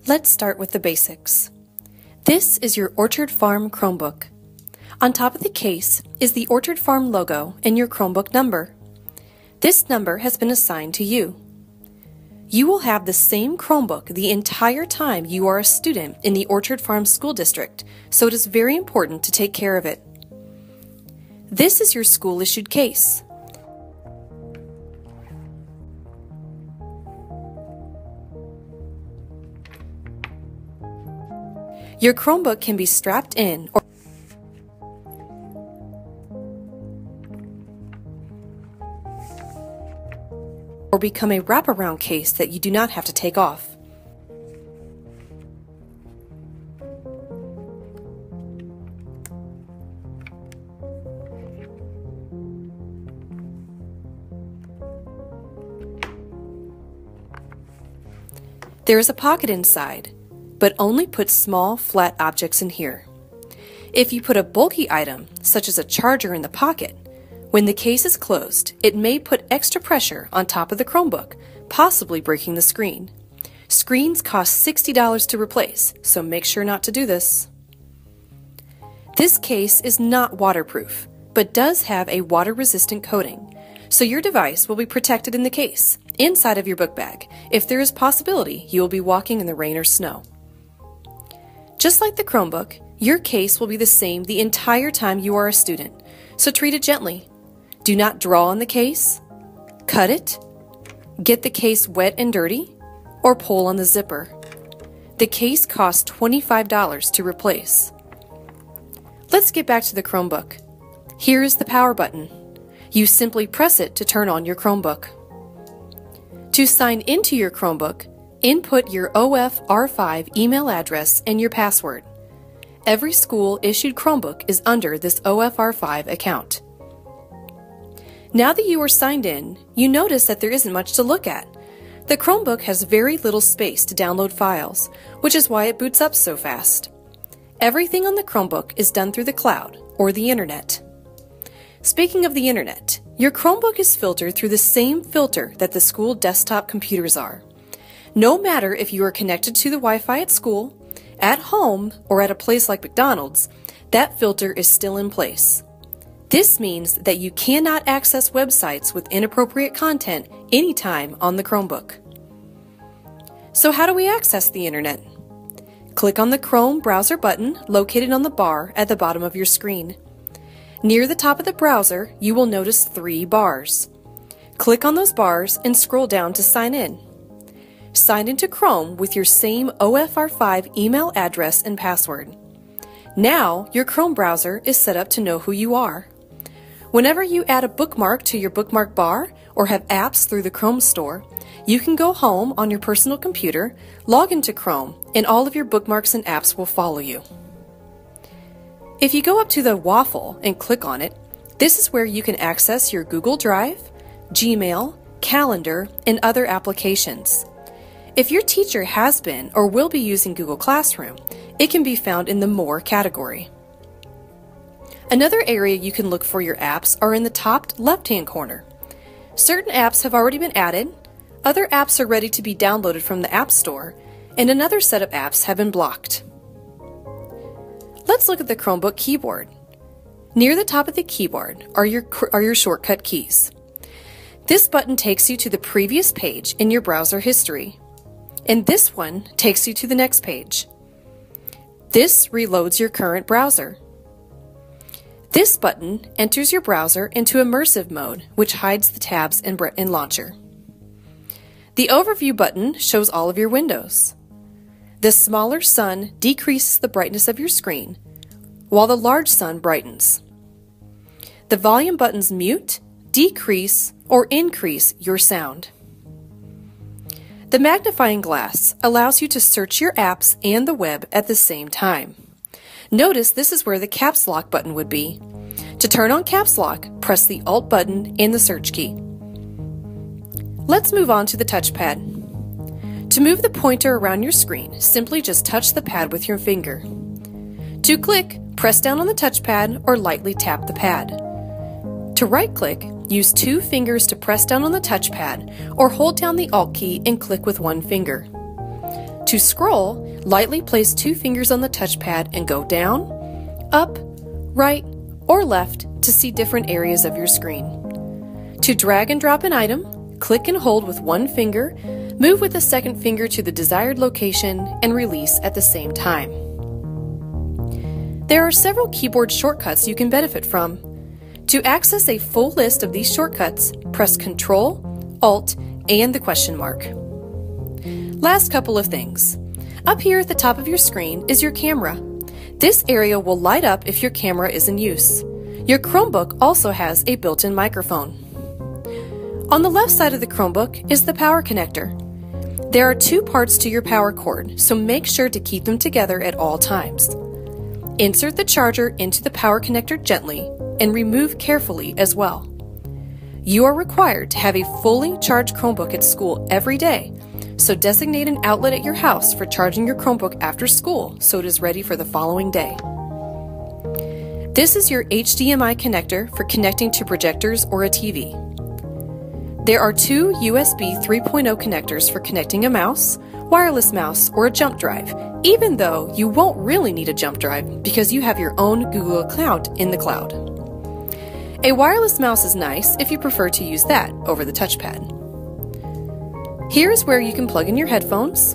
Let's start with the basics. This is your Orchard Farm Chromebook. On top of the case is the Orchard Farm logo and your Chromebook number. This number has been assigned to you. You will have the same Chromebook the entire time you are a student in the Orchard Farm School District, so it is very important to take care of it. This is your school-issued case. Your Chromebook can be strapped in or become a wraparound case that you do not have to take off. There is a pocket inside, but only put small, flat objects in here. If you put a bulky item, such as a charger, in the pocket, when the case is closed, it may put extra pressure on top of the Chromebook, possibly breaking the screen. Screens cost $60 to replace, so make sure not to do this. This case is not waterproof, but does have a water-resistant coating, so your device will be protected in the case, inside of your book bag, if there is possibility you will be walking in the rain or snow. Just like the Chromebook, your case will be the same the entire time you are a student, so treat it gently. Do not draw on the case, cut it, get the case wet and dirty, or pull on the zipper. The case costs $25 to replace. Let's get back to the Chromebook. Here is the power button. You simply press it to turn on your Chromebook. To sign into your Chromebook, input your OFR5 email address and your password. Every school-issued Chromebook is under this OFR5 account. Now that you are signed in, you notice that there isn't much to look at. The Chromebook has very little space to download files, which is why it boots up so fast. Everything on the Chromebook is done through the cloud or the internet. Speaking of the internet, your Chromebook is filtered through the same filter that the school desktop computers are. No matter if you are connected to the Wi-Fi at school, at home, or at a place like McDonald's, that filter is still in place. This means that you cannot access websites with inappropriate content anytime on the Chromebook. So how do we access the internet? Click on the Chrome browser button located on the bar at the bottom of your screen. Near the top of the browser, you will notice 3 bars. Click on those bars and scroll down to sign in. Sign into Chrome with your same OFR5 email address and password. Now, your Chrome browser is set up to know who you are. Whenever you add a bookmark to your bookmark bar or have apps through the Chrome store, you can go home on your personal computer, log into Chrome, and all of your bookmarks and apps will follow you. If you go up to the waffle and click on it, this is where you can access your Google Drive, Gmail, Calendar, and other applications. If your teacher has been or will be using Google Classroom, it can be found in the More category. Another area you can look for your apps are in the top left-hand corner. Certain apps have already been added, other apps are ready to be downloaded from the App Store, and another set of apps have been blocked. Let's look at the Chromebook keyboard. Near the top of the keyboard are your shortcut keys. This button takes you to the previous page in your browser history, and this one takes you to the next page. This reloads your current browser. This button enters your browser into immersive mode, which hides the tabs and launcher. The overview button shows all of your windows. The smaller sun decreases the brightness of your screen, while the large sun brightens. The volume buttons mute, decrease, or increase your sound. The magnifying glass allows you to search your apps and the web at the same time. Notice this is where the caps lock button would be. To turn on caps lock, press the Alt button and the search key. Let's move on to the touchpad. To move the pointer around your screen, simply just touch the pad with your finger. To click, press down on the touchpad or lightly tap the pad. To right-click, use 2 fingers to press down on the touchpad or hold down the Alt key and click with 1 finger. To scroll, lightly place 2 fingers on the touchpad and go down, up, right, or left to see different areas of your screen. To drag and drop an item, click and hold with 1 finger, move with the 2nd finger to the desired location, and release at the same time. There are several keyboard shortcuts you can benefit from. To access a full list of these shortcuts, press Ctrl, Alt, and the question mark. Last couple of things. Up here at the top of your screen is your camera. This area will light up if your camera is in use. Your Chromebook also has a built-in microphone. On the left side of the Chromebook is the power connector. There are 2 parts to your power cord, so make sure to keep them together at all times. Insert the charger into the power connector gently and remove carefully as well. You are required to have a fully charged Chromebook at school every day, so designate an outlet at your house for charging your Chromebook after school so it is ready for the following day. This is your HDMI connector for connecting to projectors or a TV. There are 2 USB 3.0 connectors for connecting a mouse, wireless mouse, or a jump drive, even though you won't really need a jump drive because you have your own Google account in the cloud. A wireless mouse is nice if you prefer to use that over the touchpad. Here is where you can plug in your headphones.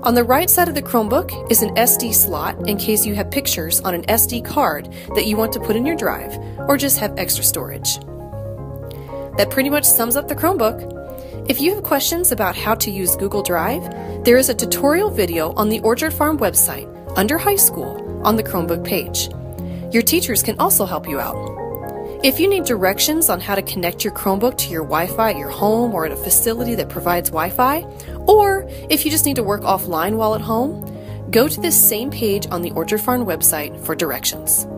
On the right side of the Chromebook is an SD slot in case you have pictures on an SD card that you want to put in your drive or just have extra storage. That pretty much sums up the Chromebook. If you have questions about how to use Google Drive, there is a tutorial video on the Orchard Farm website under High School on the Chromebook page. Your teachers can also help you out. If you need directions on how to connect your Chromebook to your Wi-Fi at your home or at a facility that provides Wi-Fi, or if you just need to work offline while at home, go to this same page on the Orchard Farm website for directions.